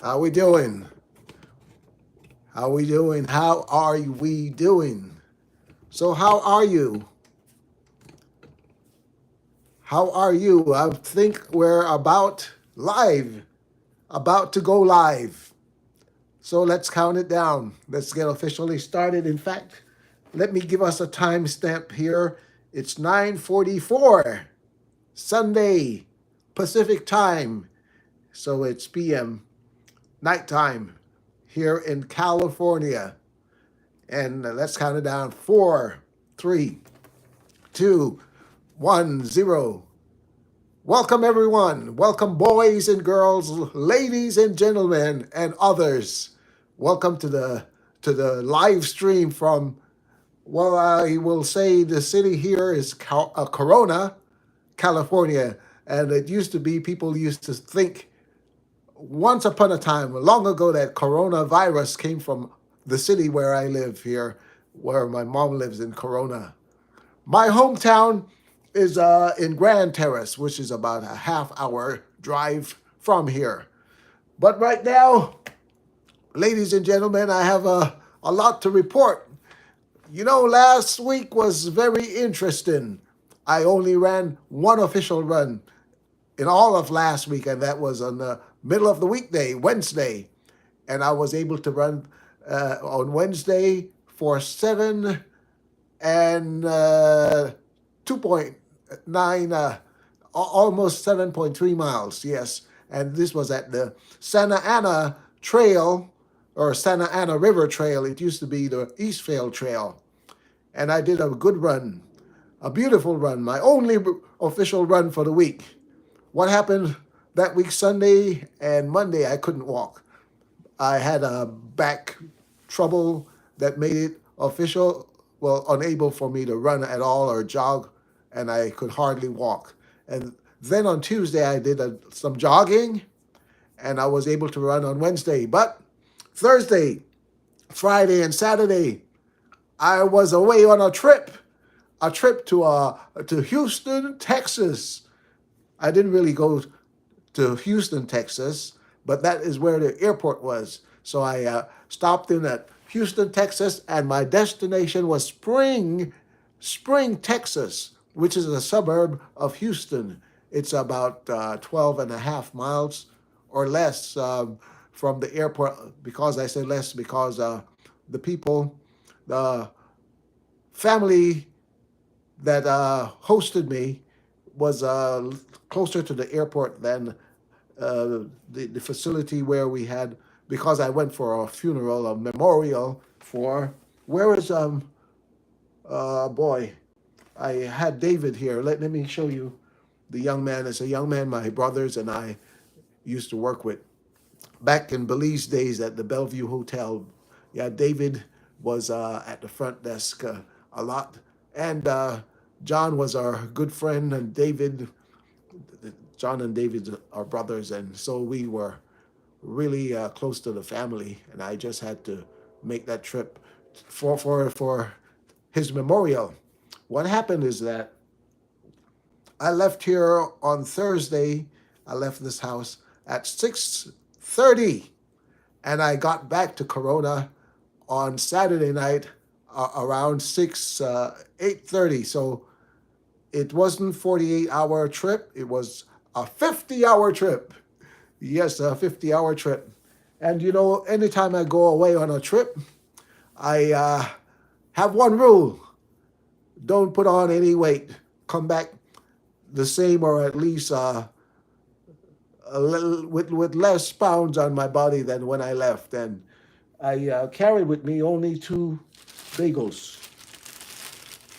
How we doing? How we doing? How are we doing? So how are you? How are you? I think we're about to go live. So let's count it down. Let's get officially started. In fact, let me give us a timestamp here. It's 9:44 Sunday Pacific time. So it's PM nighttime here in California. And let's count it down. Four, three, two, one, zero. Welcome, everyone. Welcome, boys and girls, ladies and gentlemen, and others. Welcome to the live stream from, well, I will say the city here is Corona, California. And it used to be, people used to think once upon a time, long ago, that coronavirus came from the city where I live here, where my mom lives in Corona. My hometown is in Grand Terrace, which is about a half-hour drive from here. But right now, ladies and gentlemen, I have a lot to report. You know, last week was very interesting. I only ran one official run in all of last week, and that was on the middle of the weekday, Wednesday. And I was able to run on Wednesday for 2.9, almost 7.3 miles, yes. And this was at the Santa Ana Trail, or Santa Ana River Trail. It used to be the Eastvale Trail. And I did a good run, a beautiful run, my only official run for the week. What happened that week, Sunday and Monday, I couldn't walk. I had a back trouble that made it official, well, unable for me to run at all or jog, and I could hardly walk. And then on Tuesday, I did some jogging, and I was able to run on Wednesday. But Thursday, Friday, and Saturday, I was away on a trip to Houston, Texas. I didn't really go to Houston, Texas, but that is where the airport was. So I stopped in at Houston, Texas, and my destination was Spring, Texas, which is a suburb of Houston. It's about 12 and a half miles or less from the airport. Because I say less, because the people, the family that hosted me was closer to the airport than the facility where we had, because I went for a funeral, a memorial for, where is, boy, I had David here. Let me show you the young man. It's a young man my brothers and I used to work with back in Belize days at the Bellevue Hotel. Yeah, David was at the front desk a lot. And John was our good friend, and John and David are brothers, and so we were really close to the family. And I just had to make that trip for his memorial. What happened is that I left here on Thursday. I left this house at 6:30, and I got back to Corona on Saturday night around 8:30. So it wasn't 48-hour trip. It was a 50-hour trip. Yes, a 50-hour trip. And you know, anytime I go away on a trip, I have one rule: don't put on any weight. Come back the same, or at least a little, with less pounds on my body than when I left. And I carried with me only two bagels.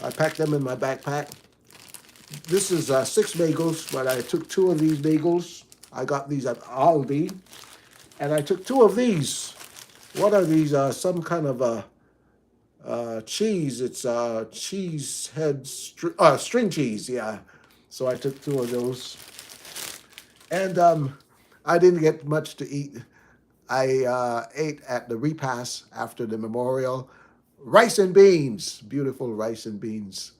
I packed them in my backpack. This is six bagels, but I took two of these bagels. I got these at Aldi, and I took two of these. What are these? Some kind of cheese. It's cheese head, string cheese. Yeah. So I took two of those, and I didn't get much to eat. I ate at the repast after the memorial. Rice and beans, beautiful rice and beans,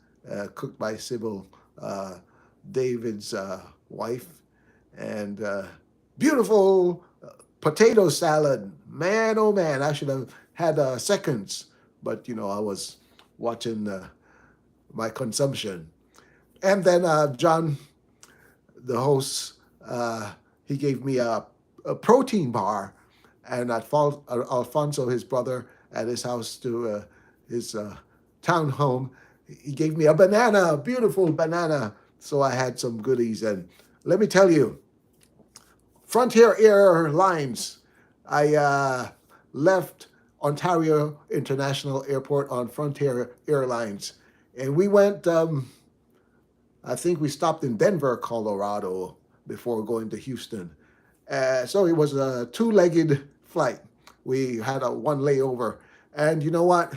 cooked by Sybil, David's wife, and beautiful Potato salad. Man, oh man, I should have had seconds. But, I was watching my consumption. And then John, the host, uh, he gave me a protein bar. And Alfonso, his brother, at his house to his town home, he gave me a banana, a beautiful banana. So I had some goodies. And let me tell you, Frontier Airlines, I left Ontario International Airport on Frontier Airlines. And we went, I think we stopped in Denver, Colorado before going to Houston. So it was a two-legged flight. We had a one layover. And you know what?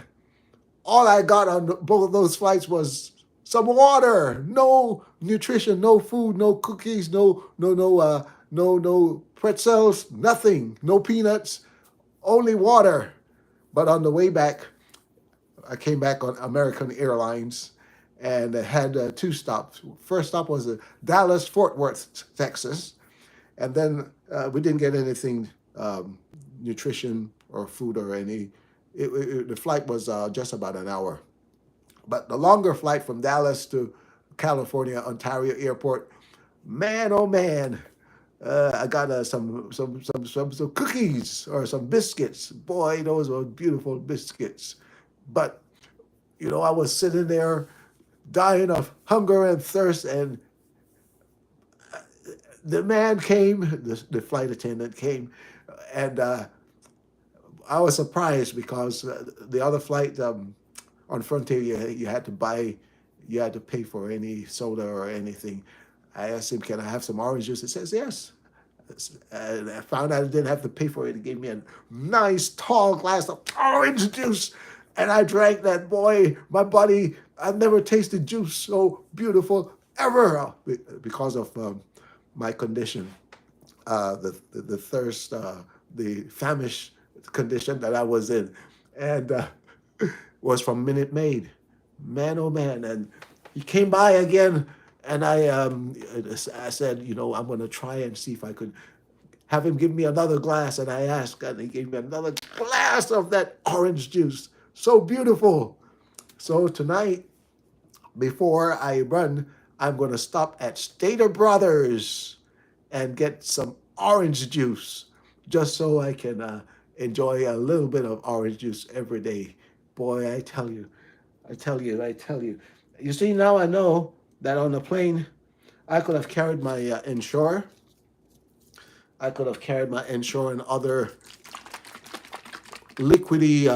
All I got on both of those flights was some water. No nutrition, no food, no cookies, no pretzels, nothing. No peanuts, only water. But on the way back, I came back on American Airlines and had two stops. First stop was Dallas, Fort Worth, Texas. And then we didn't get anything, nutrition or food or any. The flight was just about an hour. But the longer flight from Dallas to California, Ontario Airport, man, oh man, I got some cookies or some biscuits. Boy, those were beautiful biscuits. But I was sitting there dying of hunger and thirst, and the man came, the flight attendant came, and I was surprised because the other flight on Frontier, you had to buy, you had to pay for any soda or anything. I asked him, "Can I have some orange juice?" He says, "Yes." And I found out I didn't have to pay for it. He gave me a nice tall glass of orange juice. And I drank that. Boy, my body, I've never tasted juice so beautiful ever because of my condition, the thirst, the famished condition that I was in. And was from Minute Maid. Man, oh man. And he came by again. And I said, I'm going to try and see if I could have him give me another glass. And I asked, and he gave me another glass of that orange juice. So beautiful. So tonight, before I run, I'm going to stop at Stater Brothers and get some orange juice just so I can enjoy a little bit of orange juice every day. Boy, I tell you, I tell you, I tell you. You see, now I know that on the plane, I could have carried my Ensure. I could have carried my Ensure and other liquidy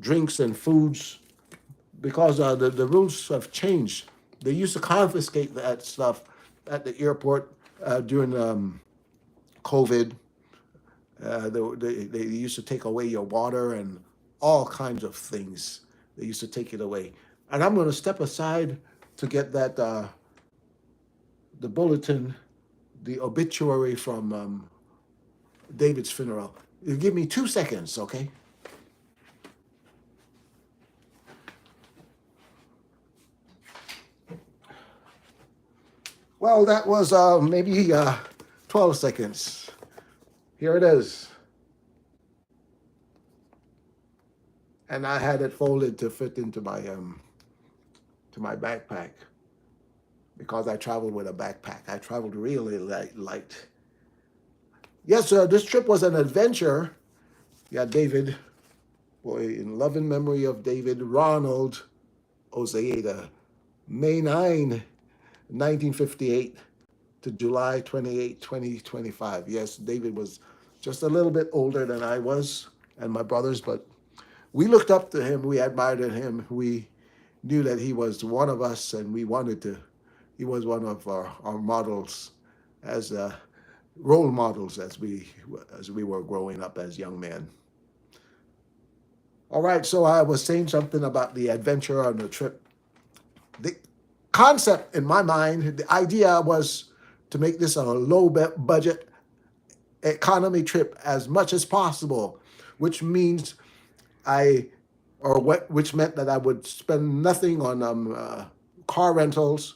drinks and foods because the rules have changed. They used to confiscate that stuff at the airport during COVID. They used to take away your water and all kinds of things. They used to take it away. And I'm going to step aside to get that, the bulletin, the obituary from David's funeral. You give me 2 seconds, okay? Well, that was maybe 12 seconds. Here it is. And I had it folded to fit into my backpack because I traveled with a backpack. I traveled really light. Yes, this trip was an adventure. Yeah, David, boy, in loving memory of David Ronald Ozeda, May 9, 1958 to July 28, 2025. Yes, David was just a little bit older than I was and my brothers, but we looked up to him. We admired him. We knew that he was one of us, and we wanted to. He was one of our models, as role models as we were growing up as young men. All right, so I was saying something about the adventure on the trip. The concept in my mind, the idea was to make this a low budget economy trip as much as possible, which means which meant that I would spend nothing on car rentals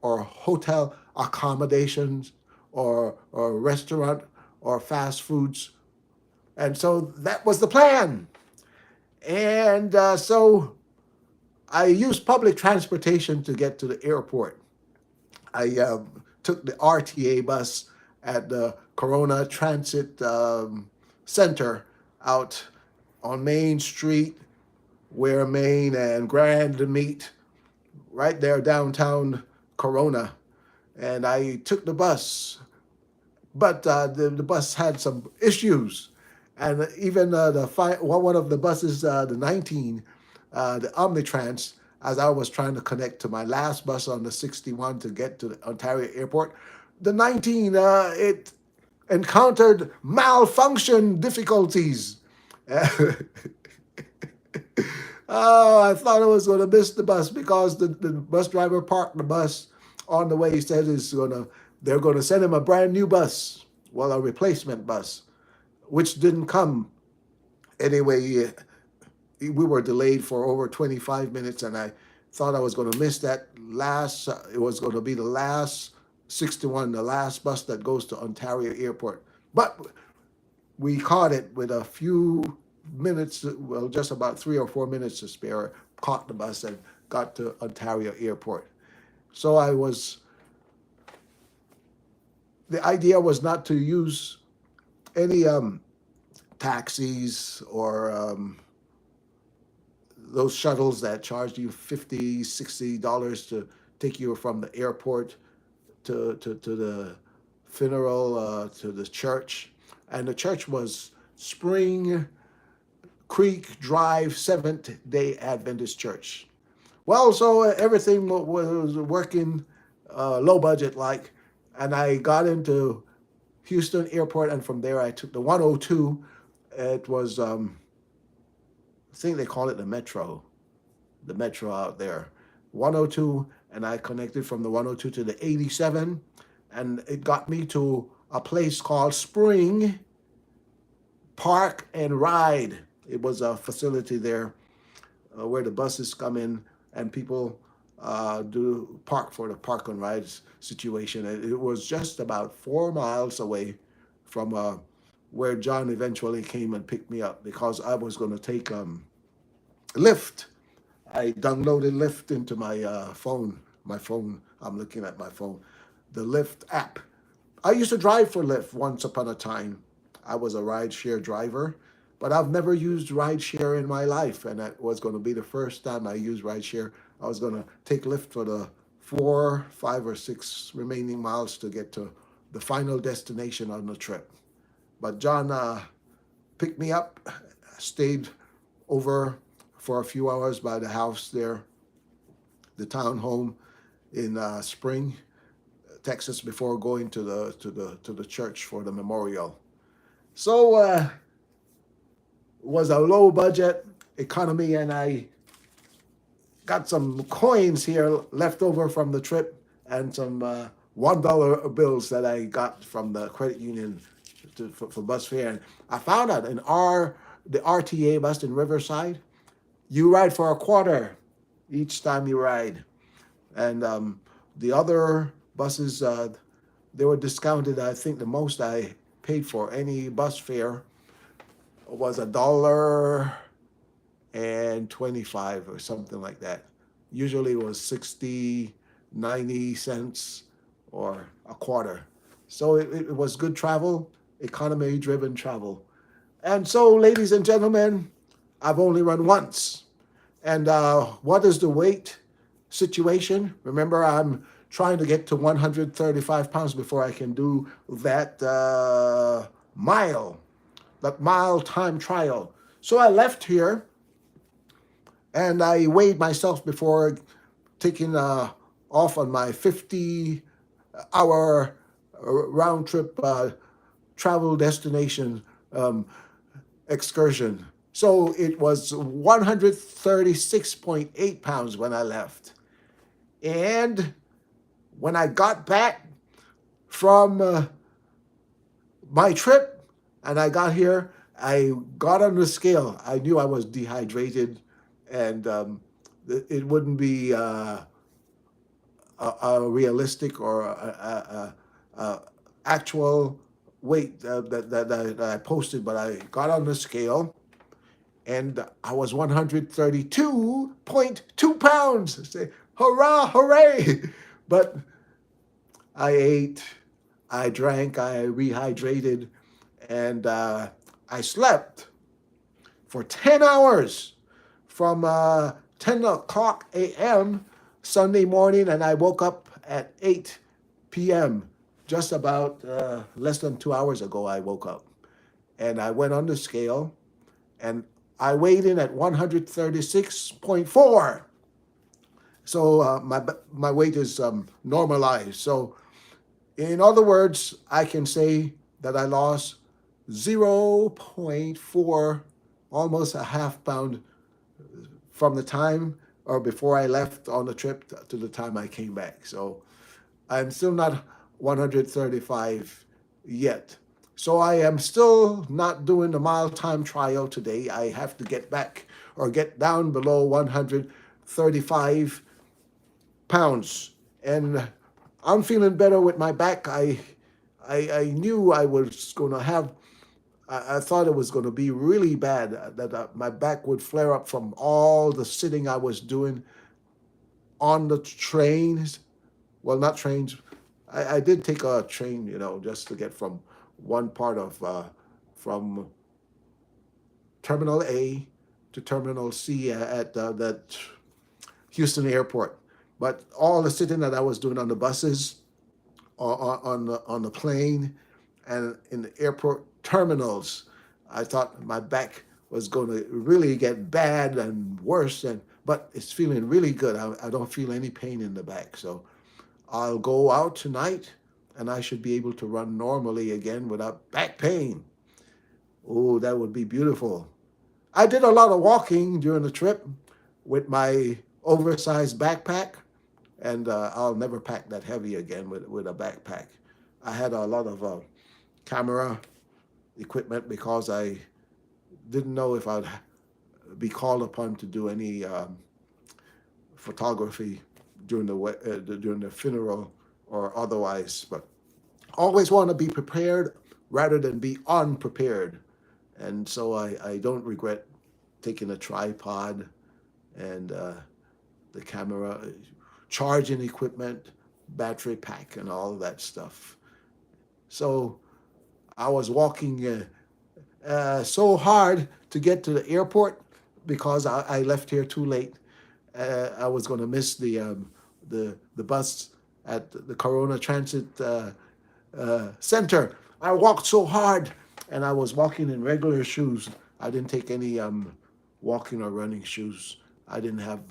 or hotel accommodations or restaurant or fast foods. And so that was the plan. And so I used public transportation to get to the airport. I took the RTA bus at the Corona Transit Center out on Main Street, where Main and Grand meet, right there downtown Corona. And I took the bus, but the bus had some issues. And even one of the buses, the 19, the Omnitrans, as I was trying to connect to my last bus on the 61 to get to the Ontario Airport, the 19, it encountered malfunction difficulties. Oh, I thought I was going to miss the bus because the bus driver parked the bus on the way. He said they're going to send him a brand new bus, well, a replacement bus, which didn't come. Anyway, we were delayed for over 25 minutes, and I thought I was going to miss that last. It was going to be the last 61, the last bus that goes to Ontario Airport. But we caught it with a few minutes, well, just about 3 or 4 minutes to spare, caught the bus and got to Ontario Airport. So the idea was not to use any taxis or those shuttles that charged you $50, $60 to take you from the airport to the funeral, to the church. And the church was Spring Creek Drive Seventh-day Adventist Church. Well, so everything was working low budget like, and I got into Houston Airport, and from there I took the 102. It was, I think they call it the Metro out there. 102, and I connected from the 102 to the 87, and it got me to a place called Spring Park and Ride. It was a facility there where the buses come in and people do park for the park and rides situation. It was just about 4 miles away from where John eventually came and picked me up because I was going to take Lyft. I downloaded Lyft into my phone. My phone, I'm looking at my phone, the Lyft app. I used to drive for Lyft once upon a time. I was a rideshare driver, but I've never used rideshare in my life, and that was going to be the first time I used rideshare. I was going to take Lyft for the 4, 5, or 6 remaining miles to get to the final destination on the trip. But John picked me up, stayed over for a few hours by the house there, the townhome in Spring, Texas, before going to the church for the memorial. So it was a low budget economy, and I got some coins here left over from the trip and some $1 bills that I got from the credit union for bus fare. And I found out the RTA bus in Riverside, you ride for a quarter each time you ride. And the other buses, they were discounted. I think the most I paid for any bus fare was $1.25 or something like that. Usually it was 60, 90 cents or a quarter. So it was good travel, economy-driven travel. And so, ladies and gentlemen, I've only run once. And what is the weight situation? Remember, I'm trying to get to 135 pounds before I can do that mile time trial. So I left here and I weighed myself before taking off on my 50-hour round trip travel destination excursion. So it was 136.8 pounds when I left. And when I got back from my trip and I got here, I got on the scale. I knew I was dehydrated, and it wouldn't be a realistic or a actual weight that I posted, but I got on the scale and I was 132.2 pounds. Say, hurrah, hooray! But I ate, I drank, I rehydrated, and I slept for 10 hours from 10 o'clock a.m. Sunday morning, and I woke up at 8 p.m. Just about less than 2 hours ago, I woke up. And I went on the scale, and I weighed in at 136.4. So my weight is normalized. So in other words, I can say that I lost zero point 0.4, almost a half pound from the time or before I left on the trip to the time I came back. So I'm still not 135 yet. So I am still not doing the mile time trial today. I have to get back or get down below 135 pounds. And I'm feeling better with my back. I knew I was going to have, I thought it was going to be really bad, that my back would flare up from all the sitting I was doing on the trains. Well, not trains. I did take a train, just to get from one part of, from Terminal A to Terminal C at that Houston airport. But all the sitting that I was doing on the buses, on the plane, and in the airport terminals, I thought my back was going to really get bad and worse. But it's feeling really good. I don't feel any pain in the back. So I'll go out tonight, and I should be able to run normally again without back pain. Oh, that would be beautiful. I did a lot of walking during the trip with my oversized backpack, and I'll never pack that heavy again with a backpack. I had a lot of camera equipment because I didn't know if I'd be called upon to do any photography during the funeral or otherwise. But always want to be prepared rather than be unprepared. And so I don't regret taking a tripod and the camera, charging equipment, battery pack, and all of that stuff. So I was walking so hard to get to the airport because I left here too late. I was going to miss the bus at the Corona Transit Center. I walked so hard, and I was walking in regular shoes. I didn't take any walking or running shoes. I didn't have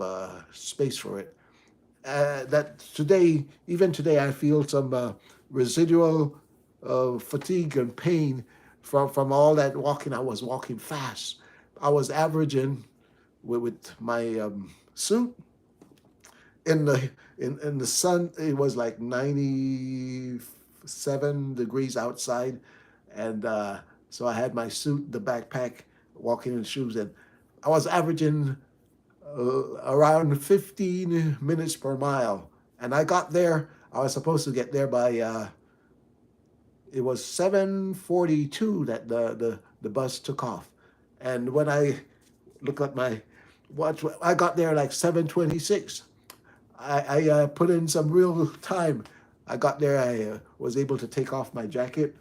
space for it. That today, even today, I feel some residual fatigue and pain from all that walking. I was walking fast. I was averaging with my suit in the sun. It was like 97 degrees outside, and so I had my suit, the backpack, walking in shoes, and I was averaging around 15 minutes per mile. And I got there. I was supposed to get there by it was 7:42 that the bus took off. And when I look at my watch, I got there like 7:26. I put in some real time. I got there. I was able to take off my jacket,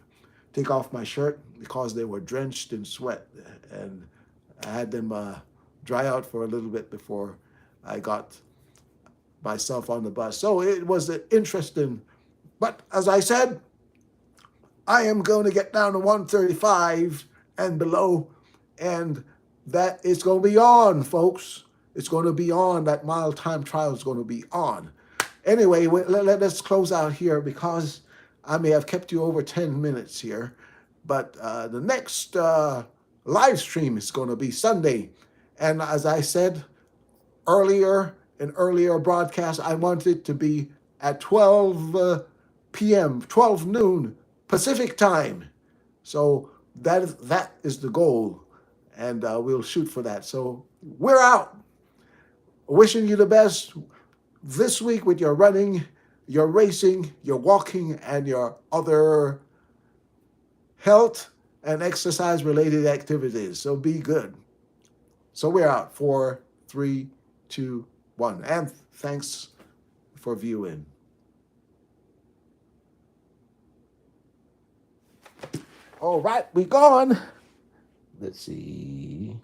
take off my shirt because they were drenched in sweat, and I had them dry out for a little bit before I got myself on the bus. So it was interesting. But as I said, I am going to get down to 135 and below, and that is going to be on, folks. It's going to be on. That mile time trial is going to be on. Anyway, let's close out here because I may have kept you over 10 minutes here. But the next live stream is going to be Sunday. And as I said earlier, in earlier broadcasts, I want it to be at 12 p.m., 12 noon Pacific time. So that is the goal, and we'll shoot for that. So we're out. Wishing you the best this week with your running, your racing, your walking, and your other health and exercise related activities. So be good. So we're out. 4, 3, 2, 1. And thanks for viewing. All right, we gone. Let's see.